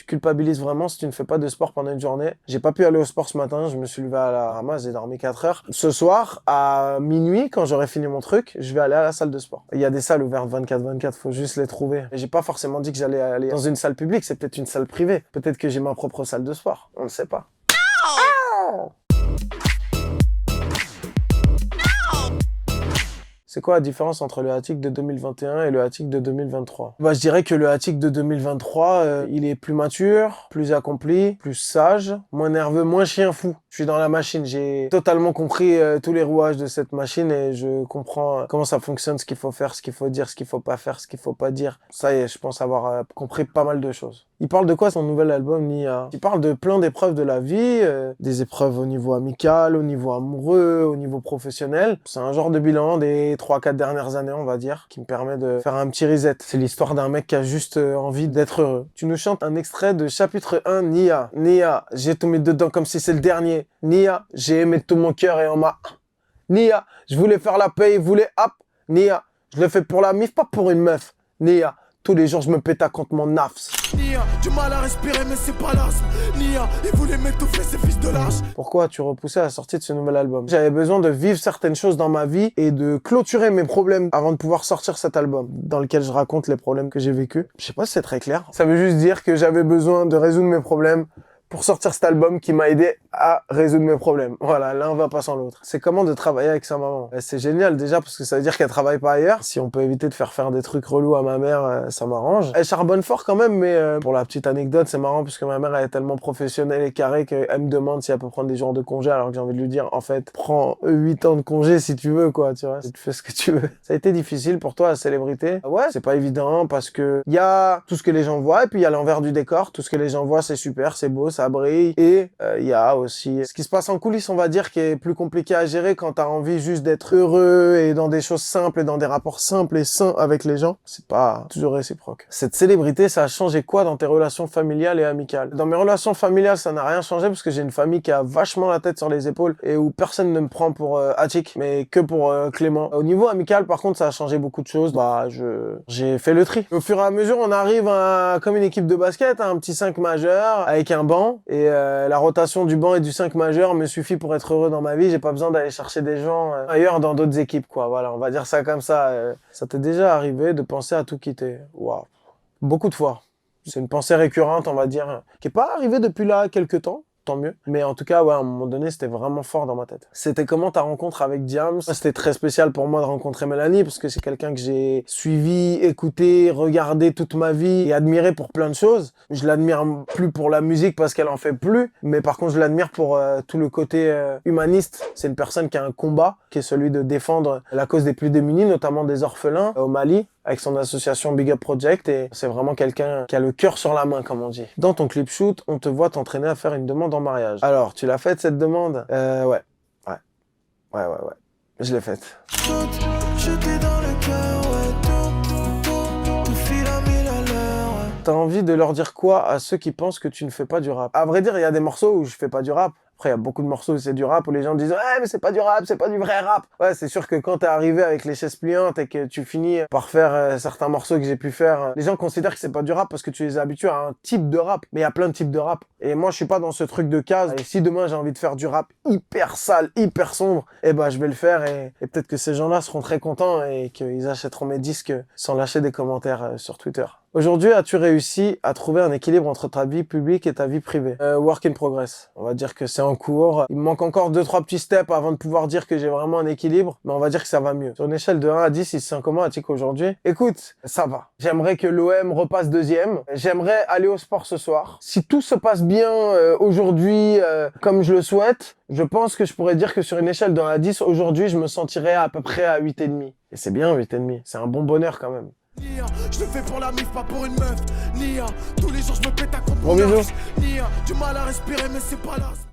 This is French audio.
Tu culpabilises vraiment si tu ne fais pas de sport pendant une journée. J'ai pas pu aller au sport ce matin, je me suis levé à la ramasse, j'ai dormi 4 heures. Ce soir, à minuit, quand j'aurai fini mon truc, je vais aller à la salle de sport. Il y a des salles ouvertes 24/24, faut juste les trouver. Et j'ai pas forcément dit que j'allais aller dans une salle publique, c'est peut-être une salle privée. Peut-être que j'ai ma propre salle de sport, on ne sait pas. C'est quoi la différence entre le Attic de 2021 et le Attic de 2023? Bah, je dirais que le Attic de 2023, il est plus mature, plus accompli, plus sage, moins nerveux, moins chien fou. Je suis dans la machine, j'ai totalement compris tous les rouages de cette machine et je comprends comment ça fonctionne, ce qu'il faut faire, ce qu'il faut dire, ce qu'il faut pas faire, ce qu'il faut pas dire. Ça y est, je pense avoir compris pas mal de choses. Il parle de quoi son nouvel album, Nia? Il parle de plein d'épreuves de la vie, des épreuves au niveau amical, au niveau amoureux, au niveau professionnel. C'est un genre de bilan des 3-4 dernières années, on va dire, qui me permet de faire un petit reset. C'est l'histoire d'un mec qui a juste envie d'être heureux. Tu nous chantes un extrait de chapitre 1, Nia. Nia, j'ai tout mis dedans comme si c'est le dernier. Nia, j'ai aimé tout mon cœur et on m'a... Nia, je voulais faire la paix, il voulait hop. Nia, je le fais pour la mif, pas pour une meuf. Nia, tous les jours je me pète à contre mon nafs. Nia, du mal à respirer mais c'est pas l'asthme. Nia, il voulait m'étouffer ces fils de lâche. Pourquoi as-tu repoussé la sortie de ce nouvel album? J'avais besoin de vivre certaines choses dans ma vie et de clôturer mes problèmes avant de pouvoir sortir cet album dans lequel je raconte les problèmes que j'ai vécus. Je sais pas si c'est très clair. Ça veut juste dire que j'avais besoin de résoudre mes problèmes pour sortir cet album qui m'a aidé à résoudre mes problèmes. Voilà, l'un va pas sans l'autre. C'est comment de travailler avec sa maman? C'est génial déjà parce que ça veut dire qu'elle travaille pas ailleurs. Si on peut éviter de faire des trucs relous à ma mère, ça m'arrange. Elle charbonne fort quand même, mais pour la petite anecdote, c'est marrant parce que ma mère elle est tellement professionnelle et carrée qu'elle me demande si elle peut prendre des jours de congé alors que j'ai envie de lui dire en fait, prends 8 ans de congé si tu veux quoi, tu vois. Tu fais ce que tu veux. Ça a été difficile pour toi la célébrité? Ouais, c'est pas évident parce que il y a tout ce que les gens voient et puis il y a l'envers du décor. Tout ce que les gens voient c'est super, c'est beau, ça brille. Et il y a aussi ce qui se passe en coulisses, on va dire, qui est plus compliqué à gérer quand t'as envie juste d'être heureux et dans des choses simples et dans des rapports simples et sains avec les gens. C'est pas toujours réciproque. Cette célébrité, ça a changé quoi dans tes relations familiales et amicales? Dans mes relations familiales, ça n'a rien changé parce que j'ai une famille qui a vachement la tête sur les épaules et où personne ne me prend pour Attic, mais que pour Clément. Au niveau amical, par contre, ça a changé beaucoup de choses. Bah, j'ai fait le tri. Au fur et à mesure, on arrive à, comme une équipe de basket, un petit 5 majeur avec un banc et la rotation du banc et du 5 majeur me suffit pour être heureux dans ma vie. J'ai pas besoin d'aller chercher des gens ailleurs dans d'autres équipes, quoi. Voilà, on va dire ça comme ça. Ça t'est déjà arrivé de penser à tout quitter? Waouh. Beaucoup de fois. C'est une pensée récurrente, on va dire, qui est pas arrivée depuis là quelques temps. Tant mieux. Mais en tout cas, ouais, à un moment donné, c'était vraiment fort dans ma tête. C'était comment ta rencontre avec Diams? C'était très spécial pour moi de rencontrer Mélanie parce que c'est quelqu'un que j'ai suivi, écouté, regardé toute ma vie et admiré pour plein de choses. Je l'admire plus pour la musique parce qu'elle en fait plus, mais par contre, je l'admire pour tout le côté humaniste. C'est une personne qui a un combat, qui est celui de défendre la cause des plus démunis, notamment des orphelins au Mali, avec son association Big Up Project, et c'est vraiment quelqu'un qui a le cœur sur la main, comme on dit. Dans ton clip shoot, on te voit t'entraîner à faire une demande en mariage. Alors, tu l'as faite, cette demande? Ouais. Je l'ai faite. Jeté dans le cœur, ouais, tout file à 1000 à l'heure, ouais. T'as envie de leur dire quoi à ceux qui pensent que tu ne fais pas du rap? À vrai dire, il y a des morceaux où je fais pas du rap. Après, il y a beaucoup de morceaux où c'est du rap, où les gens disent « Ouais, mais c'est pas du rap, c'est pas du vrai rap !» Ouais, c'est sûr que quand t'es arrivé avec les chaises pliantes et que tu finis par faire certains morceaux que j'ai pu faire, les gens considèrent que c'est pas du rap parce que tu les as habitués à un type de rap. Mais il y a plein de types de rap. Et moi, je suis pas dans ce truc de case. Et si demain, j'ai envie de faire du rap hyper sale, hyper sombre, eh ben, je vais le faire et peut-être que ces gens-là seront très contents et qu'ils achèteront mes disques sans lâcher des commentaires sur Twitter. Aujourd'hui, as-tu réussi à trouver un équilibre entre ta vie publique et ta vie privée? Work in progress. On va dire que c'est en cours. Il me manque encore 2-3 petits steps avant de pouvoir dire que j'ai vraiment un équilibre, mais on va dire que ça va mieux. Sur une échelle de 1 à 10, il se sent comment Attic aujourd'hui? Écoute, ça va. J'aimerais que l'OM repasse deuxième. J'aimerais aller au sport ce soir. Si tout se passe bien aujourd'hui, comme je le souhaite, je pense que je pourrais dire que sur une échelle de 1 à 10, aujourd'hui, je me sentirais à peu près à 8,5. Et c'est bien 8,5. C'est un bon bonheur quand même. Nia, je le fais pour la mif, pas pour une meuf. Nia, tous les jours je me pète à contre Gros mon bisous. axe. Nia, du mal à respirer mais c'est pas l'asthme.